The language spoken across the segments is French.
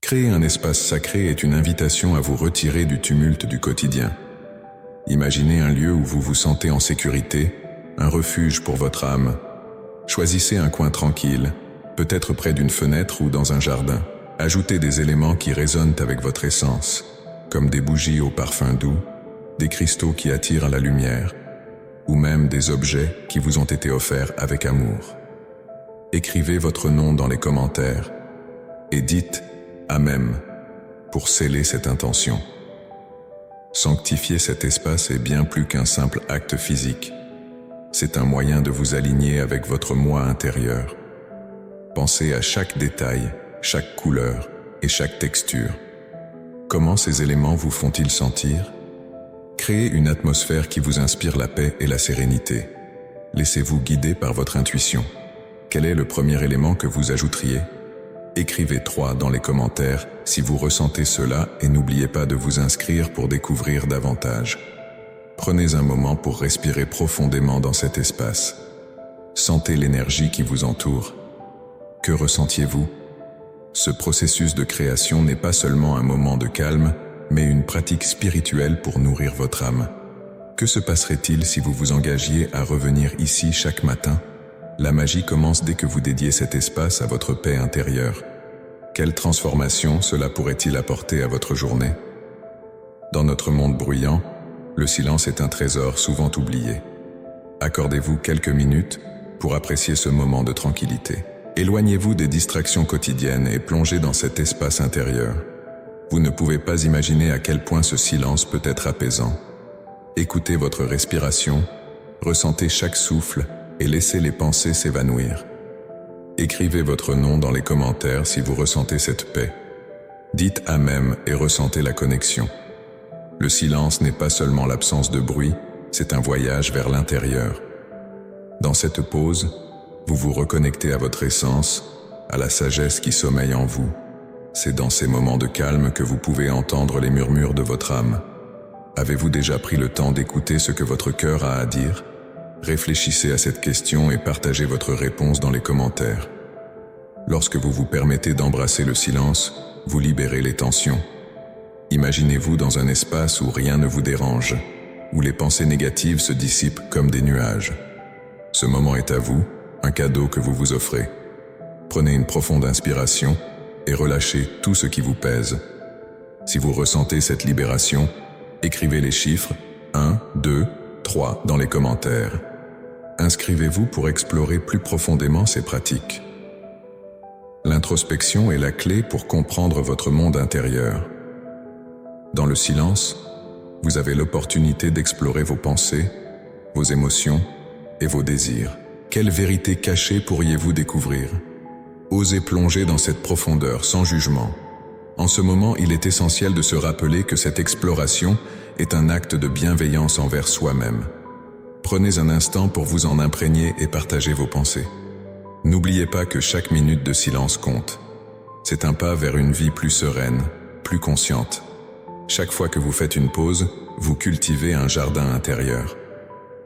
Créer un espace sacré est une invitation à vous retirer du tumulte du quotidien. Imaginez un lieu où vous vous sentez en sécurité, un refuge pour votre âme. Choisissez un coin tranquille, peut-être près d'une fenêtre ou dans un jardin. Ajoutez des éléments qui résonnent avec votre essence, comme des bougies au parfum doux, des cristaux qui attirent la lumière, ou même des objets qui vous ont été offerts avec amour. Écrivez votre nom dans les commentaires et dites « Amen » pour sceller cette intention. Sanctifier cet espace est bien plus qu'un simple acte physique. C'est un moyen de vous aligner avec votre moi intérieur. Pensez à chaque détail, chaque couleur et chaque texture. Comment ces éléments vous font-ils sentir? Créez une atmosphère qui vous inspire la paix et la sérénité. Laissez-vous guider par votre intuition. Quel est le premier élément que vous ajouteriez? Écrivez 3 dans les commentaires si vous ressentez cela et n'oubliez pas de vous inscrire pour découvrir davantage. Prenez un moment pour respirer profondément dans cet espace. Sentez l'énergie qui vous entoure. Que ressentiez-vous? Ce processus de création n'est pas seulement un moment de calme, mais une pratique spirituelle pour nourrir votre âme. Que se passerait-il si vous vous engagiez à revenir ici chaque matin? La magie commence dès que vous dédiez cet espace à votre paix intérieure. Quelle transformation cela pourrait-il apporter à votre journée? Dans notre monde bruyant, le silence est un trésor souvent oublié. Accordez-vous quelques minutes pour apprécier ce moment de tranquillité. Éloignez-vous des distractions quotidiennes et plongez dans cet espace intérieur. Vous ne pouvez pas imaginer à quel point ce silence peut être apaisant. Écoutez votre respiration, ressentez chaque souffle et laissez les pensées s'évanouir. Écrivez votre nom dans les commentaires si vous ressentez cette paix. Dites Amen et ressentez la connexion. Le silence n'est pas seulement l'absence de bruit, c'est un voyage vers l'intérieur. Dans cette pause, vous vous reconnectez à votre essence, à la sagesse qui sommeille en vous. C'est dans ces moments de calme que vous pouvez entendre les murmures de votre âme. Avez-vous déjà pris le temps d'écouter ce que votre cœur a à dire? Réfléchissez à cette question et partagez votre réponse dans les commentaires. Lorsque vous vous permettez d'embrasser le silence, vous libérez les tensions. Imaginez-vous dans un espace où rien ne vous dérange, où les pensées négatives se dissipent comme des nuages. Ce moment est à vous, un cadeau que vous vous offrez. Prenez une profonde inspiration et relâchez tout ce qui vous pèse. Si vous ressentez cette libération, écrivez les chiffres 1, 2, 3 dans les commentaires. Inscrivez-vous pour explorer plus profondément ces pratiques. L'introspection est la clé pour comprendre votre monde intérieur. Dans le silence, vous avez l'opportunité d'explorer vos pensées, vos émotions et vos désirs. Quelle vérité cachée pourriez-vous découvrir? Osez plonger dans cette profondeur sans jugement. En ce moment, il est essentiel de se rappeler que cette exploration est un acte de bienveillance envers soi-même. Prenez un instant pour vous en imprégner et partager vos pensées. N'oubliez pas que chaque minute de silence compte. C'est un pas vers une vie plus sereine, plus consciente. Chaque fois que vous faites une pause, vous cultivez un jardin intérieur.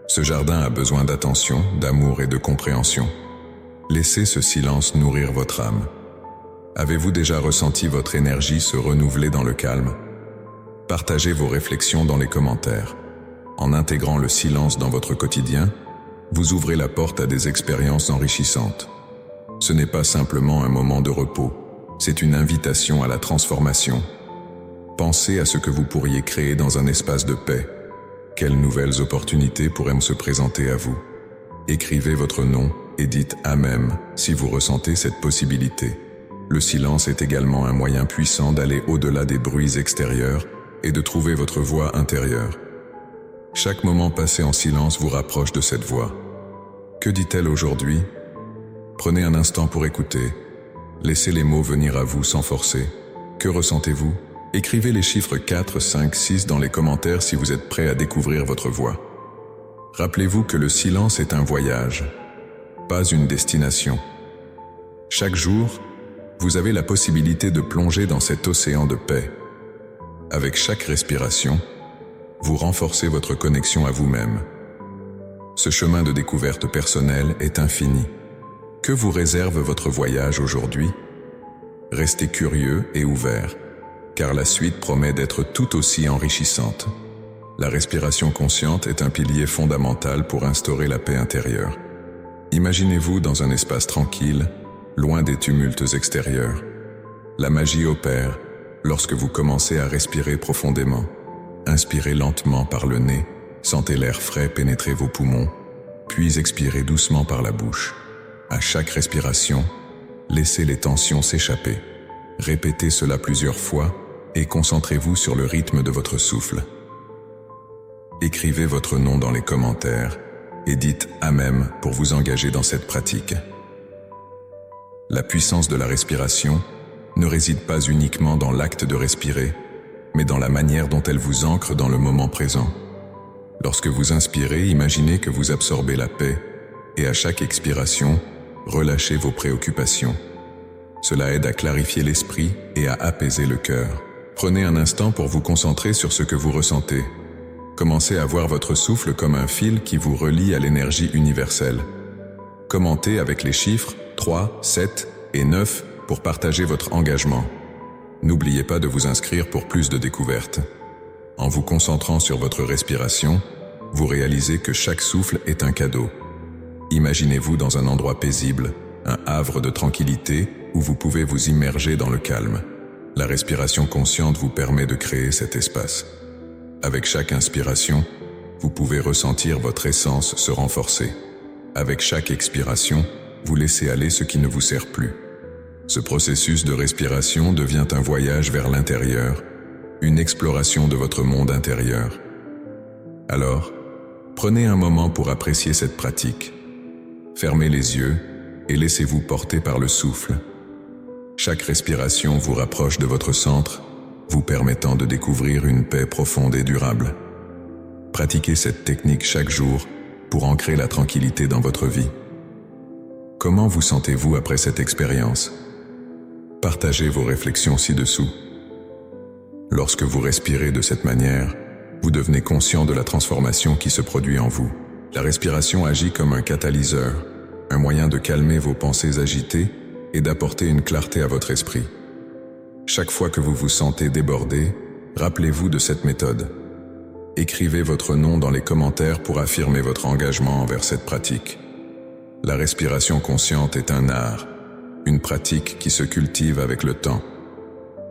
Ce jardin a besoin d'attention, d'amour et de compréhension. Laissez ce silence nourrir votre âme. Avez-vous déjà ressenti votre énergie se renouveler dans le calme? Partagez vos réflexions dans les commentaires. En intégrant le silence dans votre quotidien, vous ouvrez la porte à des expériences enrichissantes. Ce n'est pas simplement un moment de repos, c'est une invitation à la transformation. Pensez à ce que vous pourriez créer dans un espace de paix. Quelles nouvelles opportunités pourraient se présenter à vous? Écrivez votre nom et dites Amen si vous ressentez cette possibilité. Le silence est également un moyen puissant d'aller au-delà des bruits extérieurs et de trouver votre voix intérieure. Chaque moment passé en silence vous rapproche de cette voix. Que dit-elle aujourd'hui? Prenez un instant pour écouter. Laissez les mots venir à vous sans forcer. Que ressentez-vous? Écrivez les chiffres 4, 5, 6 dans les commentaires si vous êtes prêt à découvrir votre voix. Rappelez-vous que le silence est un voyage, pas une destination. Chaque jour, vous avez la possibilité de plonger dans cet océan de paix. Avec chaque respiration, vous renforcez votre connexion à vous-même. Ce chemin de découverte personnelle est infini. Que vous réserve votre voyage aujourd'hui? restez curieux et ouvert, car la suite promet d'être tout aussi enrichissante. La respiration consciente est un pilier fondamental pour instaurer la paix intérieure. Imaginez-vous dans un espace tranquille, loin des tumultes extérieurs. La magie opère lorsque vous commencez à respirer profondément. Inspirez lentement par le nez, sentez l'air frais pénétrer vos poumons, puis expirez doucement par la bouche. À chaque respiration, laissez les tensions s'échapper. Répétez cela plusieurs fois et concentrez-vous sur le rythme de votre souffle. Écrivez votre nom dans les commentaires et dites « Amen » pour vous engager dans cette pratique. La puissance de la respiration ne réside pas uniquement dans l'acte de respirer, mais dans la manière dont elle vous ancre dans le moment présent. Lorsque vous inspirez, imaginez que vous absorbez la paix et à chaque expiration, relâchez vos préoccupations. Cela aide à clarifier l'esprit et à apaiser le cœur. Prenez un instant pour vous concentrer sur ce que vous ressentez. Commencez à voir votre souffle comme un fil qui vous relie à l'énergie universelle. Commentez avec les chiffres 3, 7 et 9 pour partager votre engagement. N'oubliez pas de vous inscrire pour plus de découvertes. En vous concentrant sur votre respiration, vous réalisez que chaque souffle est un cadeau. Imaginez-vous dans un endroit paisible, un havre de tranquillité où vous pouvez vous immerger dans le calme. La respiration consciente vous permet de créer cet espace. Avec chaque inspiration, vous pouvez ressentir votre essence se renforcer. Avec chaque expiration, vous laissez aller ce qui ne vous sert plus. Ce processus de respiration devient un voyage vers l'intérieur, une exploration de votre monde intérieur. Alors, prenez un moment pour apprécier cette pratique. Fermez les yeux et laissez-vous porter par le souffle. Chaque respiration vous rapproche de votre centre, vous permettant de découvrir une paix profonde et durable. Pratiquez cette technique chaque jour pour ancrer la tranquillité dans votre vie. Comment vous sentez-vous après cette expérience? Partagez vos réflexions ci-dessous. Lorsque vous respirez de cette manière, vous devenez conscient de la transformation qui se produit en vous. La respiration agit comme un catalyseur, un moyen de calmer vos pensées agitées et d'apporter une clarté à votre esprit. Chaque fois que vous vous sentez débordé, rappelez-vous de cette méthode. Écrivez votre nom dans les commentaires pour affirmer votre engagement envers cette pratique. La respiration consciente est un art, une pratique qui se cultive avec le temps.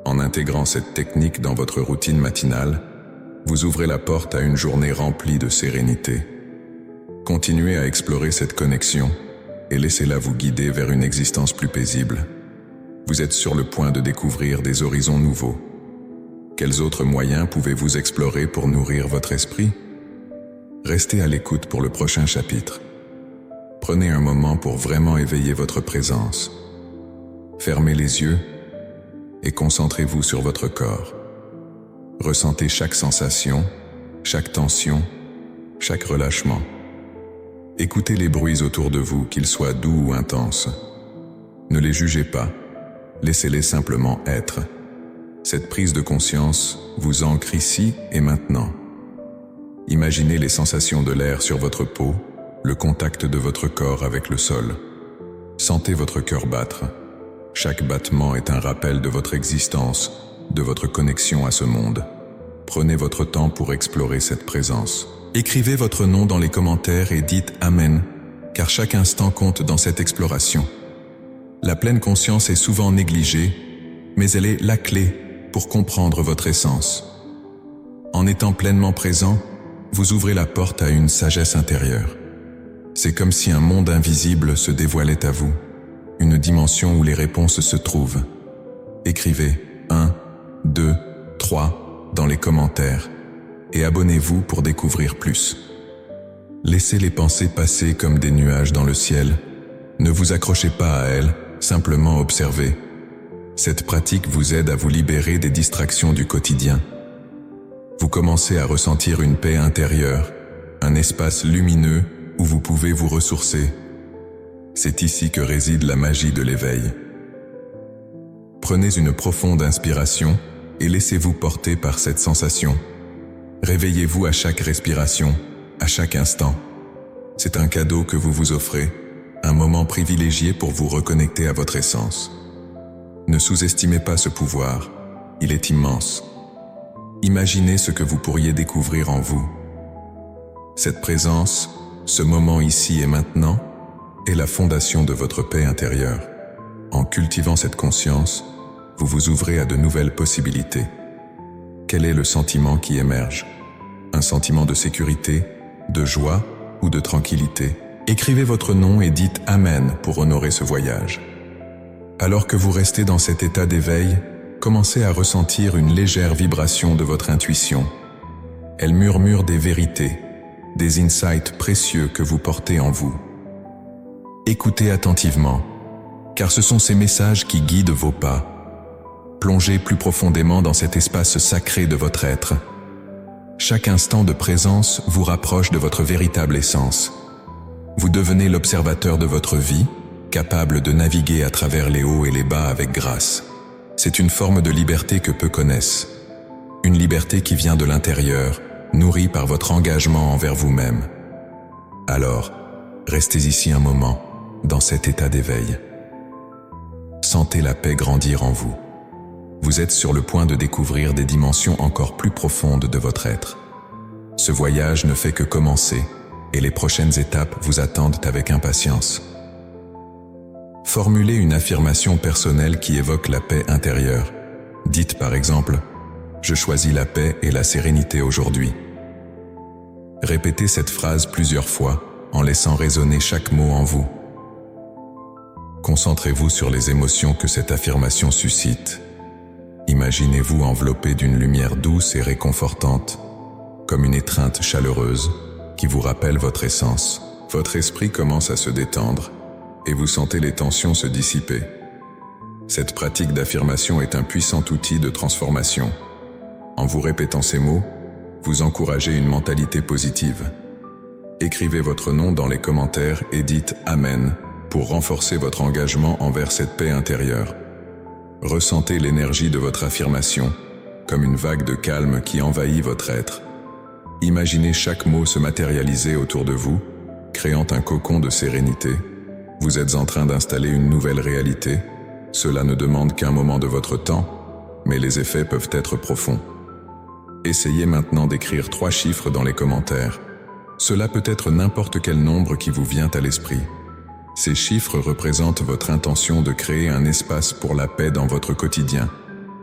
En intégrant cette technique dans votre routine matinale, vous ouvrez la porte à une journée remplie de sérénité. Continuez à explorer cette connexion et laissez-la vous guider vers une existence plus paisible. Vous êtes sur le point de découvrir des horizons nouveaux. Quels autres moyens pouvez-vous explorer pour nourrir votre esprit? Restez à l'écoute pour le prochain chapitre. Prenez un moment pour vraiment éveiller votre présence. Fermez les yeux et concentrez-vous sur votre corps. Ressentez chaque sensation, chaque tension, chaque relâchement. Écoutez les bruits autour de vous, qu'ils soient doux ou intenses. Ne les jugez pas, laissez-les simplement être. Cette prise de conscience vous ancre ici et maintenant. Imaginez les sensations de l'air sur votre peau, le contact de votre corps avec le sol. Sentez votre cœur battre. Chaque battement est un rappel de votre existence, de votre connexion à ce monde. Prenez votre temps pour explorer cette présence. Écrivez votre nom dans les commentaires et dites « Amen », car chaque instant compte dans cette exploration. La pleine conscience est souvent négligée, mais elle est la clé pour comprendre votre essence. En étant pleinement présent, vous ouvrez la porte à une sagesse intérieure. C'est comme si un monde invisible se dévoilait à vous, une dimension où les réponses se trouvent. Écrivez 1, 2, 3 dans les commentaires et abonnez-vous pour découvrir plus. Laissez les pensées passer comme des nuages dans le ciel. Ne vous accrochez pas à elles, simplement observez. Cette pratique vous aide à vous libérer des distractions du quotidien. Vous commencez à ressentir une paix intérieure, un espace lumineux où vous pouvez vous ressourcer. C'est ici que réside la magie de l'éveil. Prenez une profonde inspiration et laissez-vous porter par cette sensation. Réveillez-vous à chaque respiration, à chaque instant. C'est un cadeau que vous vous offrez, un moment privilégié pour vous reconnecter à votre essence. Ne sous-estimez pas ce pouvoir, il est immense. Imaginez ce que vous pourriez découvrir en vous. Cette présence, ce moment ici et maintenant, est la fondation de votre paix intérieure. En cultivant cette conscience, vous vous ouvrez à de nouvelles possibilités. Quel est le sentiment qui émerge? Un sentiment de sécurité, de joie ou de tranquillité? Écrivez votre nom et dites « Amen » pour honorer ce voyage. Alors que vous restez dans cet état d'éveil, commencez à ressentir une légère vibration de votre intuition. Elle murmure des vérités, des insights précieux que vous portez en vous. Écoutez attentivement, car ce sont ces messages qui guident vos pas. Plongez plus profondément dans cet espace sacré de votre être. Chaque instant de présence vous rapproche de votre véritable essence. Vous devenez l'observateur de votre vie, capable de naviguer à travers les hauts et les bas avec grâce. C'est une forme de liberté que peu connaissent. Une liberté qui vient de l'intérieur, nourrie par votre engagement envers vous-même. Alors, restez ici un moment, dans cet état d'éveil. Sentez la paix grandir en vous. Vous êtes sur le point de découvrir des dimensions encore plus profondes de votre être. Ce voyage ne fait que commencer, et les prochaines étapes vous attendent avec impatience. Formulez une affirmation personnelle qui évoque la paix intérieure. Dites par exemple « Je choisis la paix et la sérénité aujourd'hui ». Répétez cette phrase plusieurs fois, en laissant résonner chaque mot en vous. Concentrez-vous sur les émotions que cette affirmation suscite. Imaginez-vous enveloppé d'une lumière douce et réconfortante, comme une étreinte chaleureuse qui vous rappelle votre essence. Votre esprit commence à se détendre et vous sentez les tensions se dissiper. Cette pratique d'affirmation est un puissant outil de transformation. En vous répétant ces mots, vous encouragez une mentalité positive. Écrivez votre nom dans les commentaires et dites « Amen » pour renforcer votre engagement envers cette paix intérieure. Ressentez l'énergie de votre affirmation, comme une vague de calme qui envahit votre être. Imaginez chaque mot se matérialiser autour de vous, créant un cocon de sérénité. Vous êtes en train d'installer une nouvelle réalité. Cela ne demande qu'un moment de votre temps, mais les effets peuvent être profonds. Essayez maintenant d'écrire 3 chiffres dans les commentaires. Cela peut être n'importe quel nombre qui vous vient à l'esprit. Ces chiffres représentent votre intention de créer un espace pour la paix dans votre quotidien.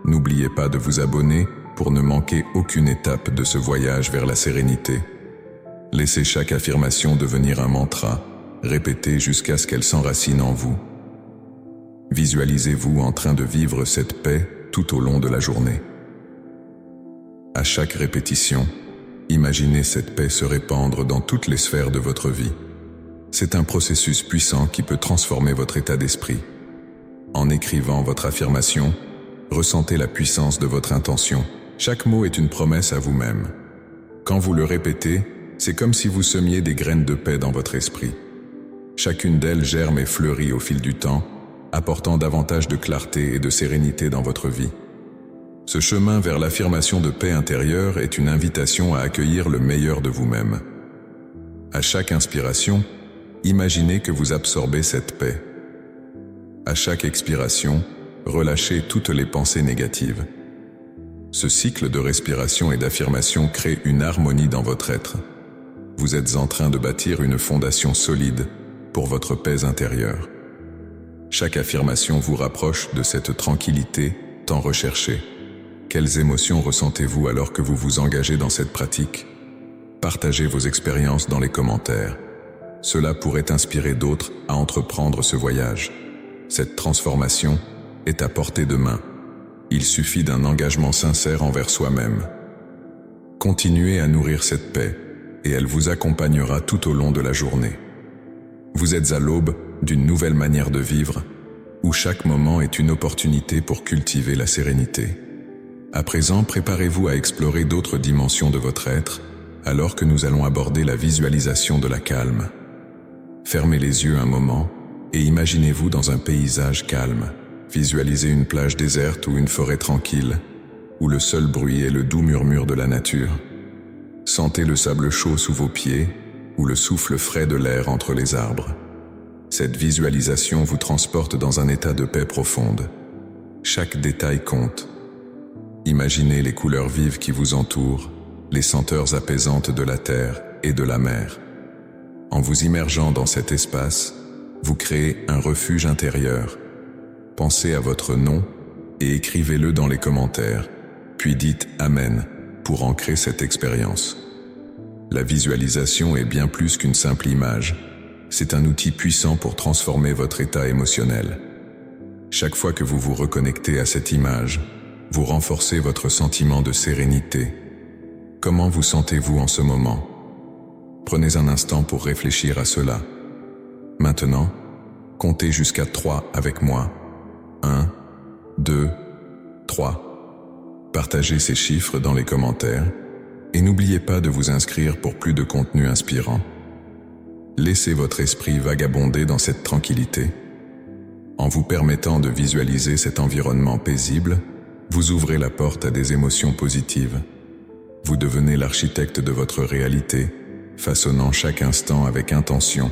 N'oubliez pas de vous abonner pour ne manquer aucune étape de ce voyage vers la sérénité. Laissez chaque affirmation devenir un mantra, répétez jusqu'à ce qu'elle s'enracine en vous. Visualisez-vous en train de vivre cette paix tout au long de la journée. À chaque répétition, imaginez cette paix se répandre dans toutes les sphères de votre vie. C'est un processus puissant qui peut transformer votre état d'esprit. En écrivant votre affirmation, ressentez la puissance de votre intention. Chaque mot est une promesse à vous-même. Quand vous le répétez, c'est comme si vous semiez des graines de paix dans votre esprit. Chacune d'elles germe et fleurit au fil du temps, apportant davantage de clarté et de sérénité dans votre vie. Ce chemin vers l'affirmation de paix intérieure est une invitation à accueillir le meilleur de vous-même. À chaque inspiration, imaginez que vous absorbez cette paix. À chaque expiration, relâchez toutes les pensées négatives. Ce cycle de respiration et d'affirmation crée une harmonie dans votre être. Vous êtes en train de bâtir une fondation solide pour votre paix intérieure. Chaque affirmation vous rapproche de cette tranquillité tant recherchée. Quelles émotions ressentez-vous alors que vous vous engagez dans cette pratique? Partagez vos expériences dans les commentaires. Cela pourrait inspirer d'autres à entreprendre ce voyage. Cette transformation est à portée de main. Il suffit d'un engagement sincère envers soi-même. Continuez à nourrir cette paix et elle vous accompagnera tout au long de la journée. Vous êtes à l'aube d'une nouvelle manière de vivre où chaque moment est une opportunité pour cultiver la sérénité. À présent, préparez-vous à explorer d'autres dimensions de votre être alors que nous allons aborder la visualisation de la calme. Fermez les yeux un moment et imaginez-vous dans un paysage calme. Visualisez une plage déserte ou une forêt tranquille, où le seul bruit est le doux murmure de la nature. Sentez le sable chaud sous vos pieds ou le souffle frais de l'air entre les arbres. Cette visualisation vous transporte dans un état de paix profonde. Chaque détail compte. Imaginez les couleurs vives qui vous entourent, les senteurs apaisantes de la terre et de la mer. En vous immergeant dans cet espace, vous créez un refuge intérieur. Pensez à votre nom et écrivez-le dans les commentaires, puis dites « Amen » pour ancrer cette expérience. La visualisation est bien plus qu'une simple image. C'est un outil puissant pour transformer votre état émotionnel. Chaque fois que vous vous reconnectez à cette image, vous renforcez votre sentiment de sérénité. Comment vous sentez-vous en ce moment? Prenez un instant pour réfléchir à cela. Maintenant, comptez jusqu'à 3 avec moi. 1, 2, 3. Partagez ces chiffres dans les commentaires et n'oubliez pas de vous inscrire pour plus de contenu inspirant. Laissez votre esprit vagabonder dans cette tranquillité. En vous permettant de visualiser cet environnement paisible, vous ouvrez la porte à des émotions positives. Vous devenez l'architecte de votre réalité, façonnant chaque instant avec intention.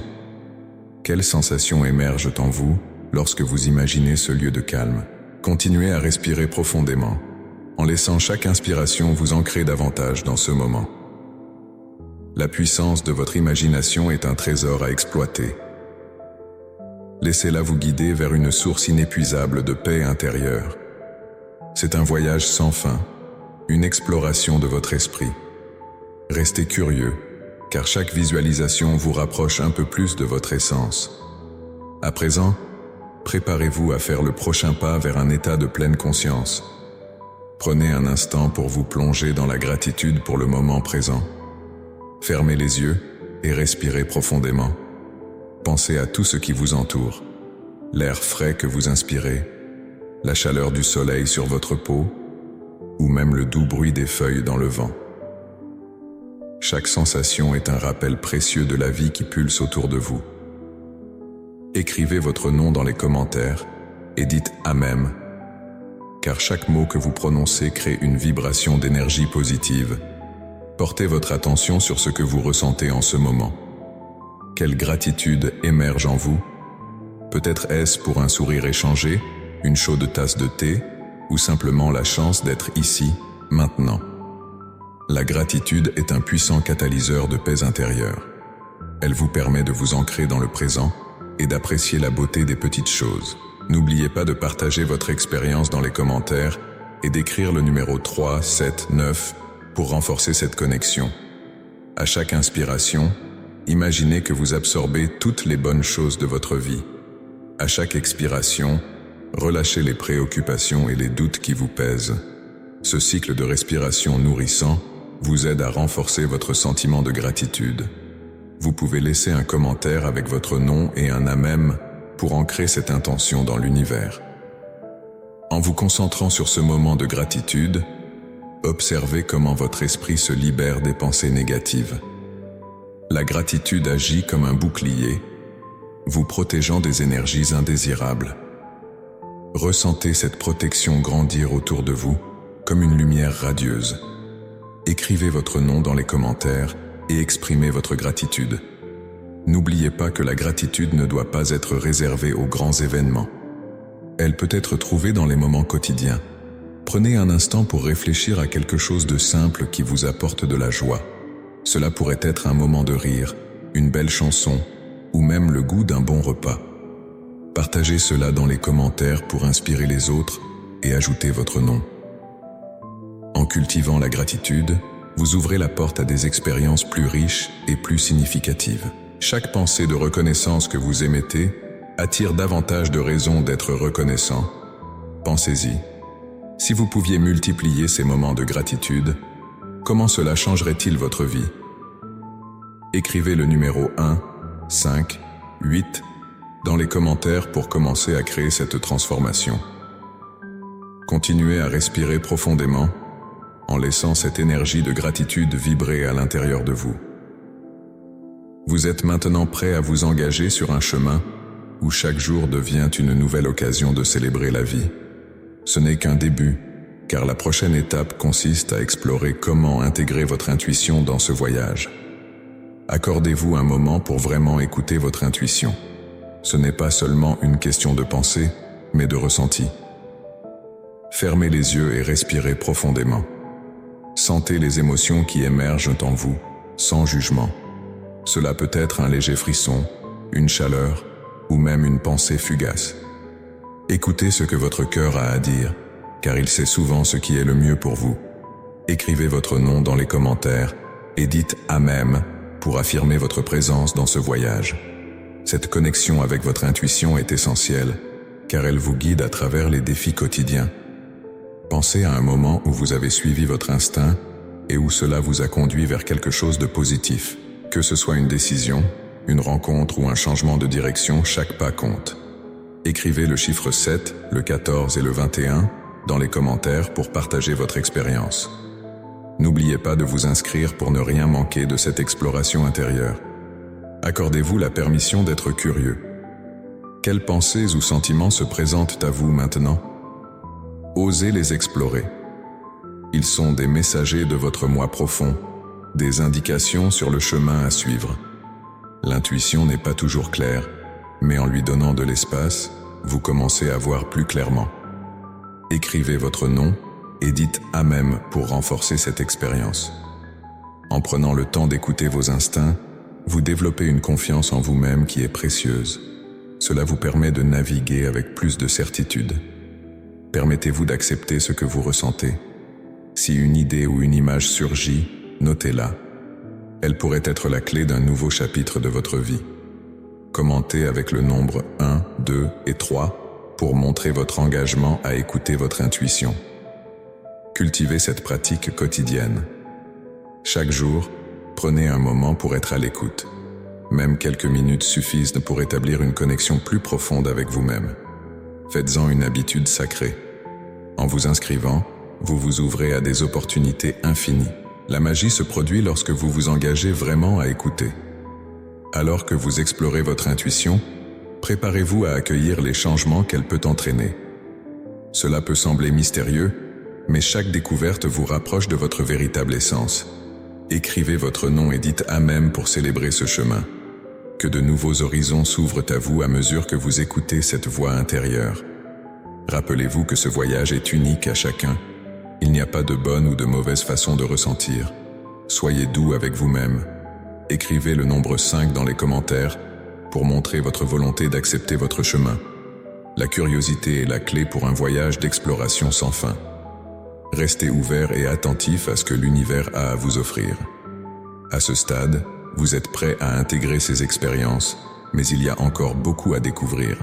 Quelles sensations émergent en vous lorsque vous imaginez ce lieu de calme? Continuez à respirer profondément, en laissant chaque inspiration vous ancrer davantage dans ce moment. La puissance de votre imagination est un trésor à exploiter. Laissez-la vous guider vers une source inépuisable de paix intérieure. C'est un voyage sans fin, une exploration de votre esprit. Restez curieux, car chaque visualisation vous rapproche un peu plus de votre essence. À présent, préparez-vous à faire le prochain pas vers un état de pleine conscience. Prenez un instant pour vous plonger dans la gratitude pour le moment présent. Fermez les yeux et respirez profondément. Pensez à tout ce qui vous entoure. L'air frais que vous inspirez, la chaleur du soleil sur votre peau, ou même le doux bruit des feuilles dans le vent. Chaque sensation est un rappel précieux de la vie qui pulse autour de vous. Écrivez votre nom dans les commentaires et dites « Amen », car chaque mot que vous prononcez crée une vibration d'énergie positive. Portez votre attention sur ce que vous ressentez en ce moment. Quelle gratitude émerge en vous? Peut-être est-ce pour un sourire échangé, une chaude tasse de thé, ou simplement la chance d'être ici, maintenant. La gratitude est un puissant catalyseur de paix intérieure. Elle vous permet de vous ancrer dans le présent et d'apprécier la beauté des petites choses. N'oubliez pas de partager votre expérience dans les commentaires et d'écrire le numéro 3, 7, 9 pour renforcer cette connexion. À chaque inspiration, imaginez que vous absorbez toutes les bonnes choses de votre vie. À chaque expiration, relâchez les préoccupations et les doutes qui vous pèsent. Ce cycle de respiration nourrissant vous aide à renforcer votre sentiment de gratitude. Vous pouvez laisser un commentaire avec votre nom et un amen pour ancrer cette intention dans l'univers. En vous concentrant sur ce moment de gratitude, observez comment votre esprit se libère des pensées négatives. La gratitude agit comme un bouclier, vous protégeant des énergies indésirables. Ressentez cette protection grandir autour de vous comme une lumière radieuse. Écrivez votre nom dans les commentaires et exprimez votre gratitude. N'oubliez pas que la gratitude ne doit pas être réservée aux grands événements. Elle peut être trouvée dans les moments quotidiens. Prenez un instant pour réfléchir à quelque chose de simple qui vous apporte de la joie. Cela pourrait être un moment de rire, une belle chanson, ou même le goût d'un bon repas. Partagez cela dans les commentaires pour inspirer les autres et ajouter votre nom. En cultivant la gratitude, vous ouvrez la porte à des expériences plus riches et plus significatives. Chaque pensée de reconnaissance que vous émettez attire davantage de raisons d'être reconnaissant. Pensez-y. Si vous pouviez multiplier ces moments de gratitude, comment cela changerait-il votre vie? Écrivez le numéro 1, 5, 8 dans les commentaires pour commencer à créer cette transformation. Continuez à respirer profondément en laissant cette énergie de gratitude vibrer à l'intérieur de vous. Vous êtes maintenant prêt à vous engager sur un chemin où chaque jour devient une nouvelle occasion de célébrer la vie. Ce n'est qu'un début, car la prochaine étape consiste à explorer comment intégrer votre intuition dans ce voyage. Accordez-vous un moment pour vraiment écouter votre intuition. Ce n'est pas seulement une question de pensée, mais de ressenti. Fermez les yeux et respirez profondément. Sentez les émotions qui émergent en vous, sans jugement. Cela peut être un léger frisson, une chaleur ou même une pensée fugace. Écoutez ce que votre cœur a à dire, car il sait souvent ce qui est le mieux pour vous. Écrivez votre nom dans les commentaires et dites « Amen » pour affirmer votre présence dans ce voyage. Cette connexion avec votre intuition est essentielle, car elle vous guide à travers les défis quotidiens. Pensez à un moment où vous avez suivi votre instinct et où cela vous a conduit vers quelque chose de positif. Que ce soit une décision, une rencontre ou un changement de direction, chaque pas compte. Écrivez le chiffre 7, le 14 et le 21 dans les commentaires pour partager votre expérience. N'oubliez pas de vous inscrire pour ne rien manquer de cette exploration intérieure. Accordez-vous la permission d'être curieux. Quelles pensées ou sentiments se présentent à vous maintenant? Osez les explorer. Ils sont des messagers de votre moi profond, des indications sur le chemin à suivre. L'intuition n'est pas toujours claire, mais en lui donnant de l'espace, vous commencez à voir plus clairement. Écrivez votre nom et dites « Amen » pour renforcer cette expérience. En prenant le temps d'écouter vos instincts, vous développez une confiance en vous-même qui est précieuse. Cela vous permet de naviguer avec plus de certitude. Permettez-vous d'accepter ce que vous ressentez. Si une idée ou une image surgit, notez-la. Elle pourrait être la clé d'un nouveau chapitre de votre vie. Commentez avec le nombre 1, 2 et 3 pour montrer votre engagement à écouter votre intuition. Cultivez cette pratique quotidienne. Chaque jour, prenez un moment pour être à l'écoute. Même quelques minutes suffisent pour établir une connexion plus profonde avec vous-même. Faites-en une habitude sacrée. En vous inscrivant, vous vous ouvrez à des opportunités infinies. La magie se produit lorsque vous vous engagez vraiment à écouter. Alors que vous explorez votre intuition, préparez-vous à accueillir les changements qu'elle peut entraîner. Cela peut sembler mystérieux, mais chaque découverte vous rapproche de votre véritable essence. Écrivez votre nom et dites « Amen » pour célébrer ce chemin. Que de nouveaux horizons s'ouvrent à vous à mesure que vous écoutez cette voix intérieure. Rappelez-vous que ce voyage est unique à chacun. Il n'y a pas de bonne ou de mauvaise façon de ressentir. Soyez doux avec vous-même. Écrivez le nombre 5 dans les commentaires pour montrer votre volonté d'accepter votre chemin. La curiosité est la clé pour un voyage d'exploration sans fin. Restez ouvert et attentif à ce que l'univers a à vous offrir. À ce stade, vous êtes prêt à intégrer ces expériences, mais il y a encore beaucoup à découvrir.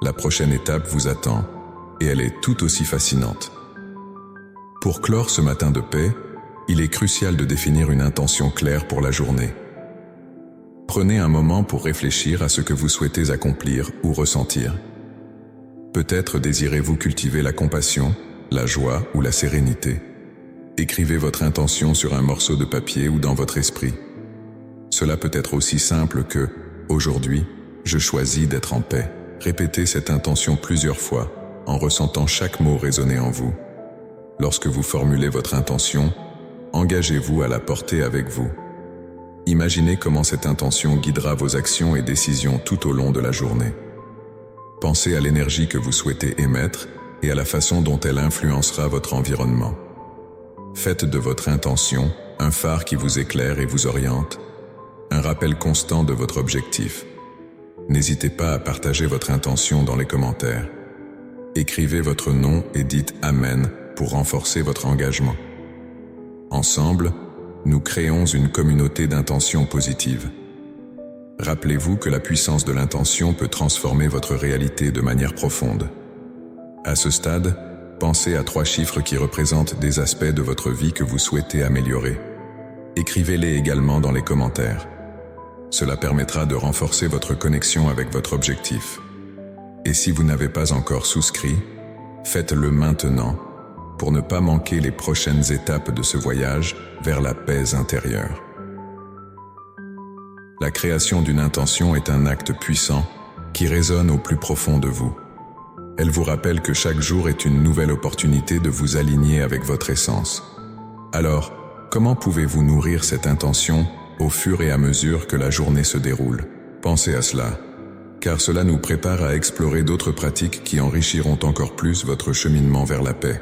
La prochaine étape vous attend, et elle est tout aussi fascinante. Pour clore ce matin de paix, il est crucial de définir une intention claire pour la journée. Prenez un moment pour réfléchir à ce que vous souhaitez accomplir ou ressentir. Peut-être désirez-vous cultiver la compassion, la joie ou la sérénité. Écrivez votre intention sur un morceau de papier ou dans votre esprit. Cela peut être aussi simple que « Aujourd'hui, je choisis d'être en paix ». Répétez cette intention plusieurs fois, en ressentant chaque mot résonner en vous. Lorsque vous formulez votre intention, engagez-vous à la porter avec vous. Imaginez comment cette intention guidera vos actions et décisions tout au long de la journée. Pensez à l'énergie que vous souhaitez émettre et à la façon dont elle influencera votre environnement. Faites de votre intention un phare qui vous éclaire et vous oriente, un rappel constant de votre objectif. N'hésitez pas à partager votre intention dans les commentaires. Écrivez votre nom et dites « Amen » pour renforcer votre engagement. Ensemble, nous créons une communauté d'intentions positives. Rappelez-vous que la puissance de l'intention peut transformer votre réalité de manière profonde. À ce stade, pensez à 3 chiffres qui représentent des aspects de votre vie que vous souhaitez améliorer. Écrivez-les également dans les commentaires. Cela permettra de renforcer votre connexion avec votre objectif. Et si vous n'avez pas encore souscrit, faites-le maintenant pour ne pas manquer les prochaines étapes de ce voyage vers la paix intérieure. La création d'une intention est un acte puissant qui résonne au plus profond de vous. Elle vous rappelle que chaque jour est une nouvelle opportunité de vous aligner avec votre essence. Alors, comment pouvez-vous nourrir cette intention au fur et à mesure que la journée se déroule? Pensez à cela. car cela nous prépare à explorer d'autres pratiques qui enrichiront encore plus votre cheminement vers la paix.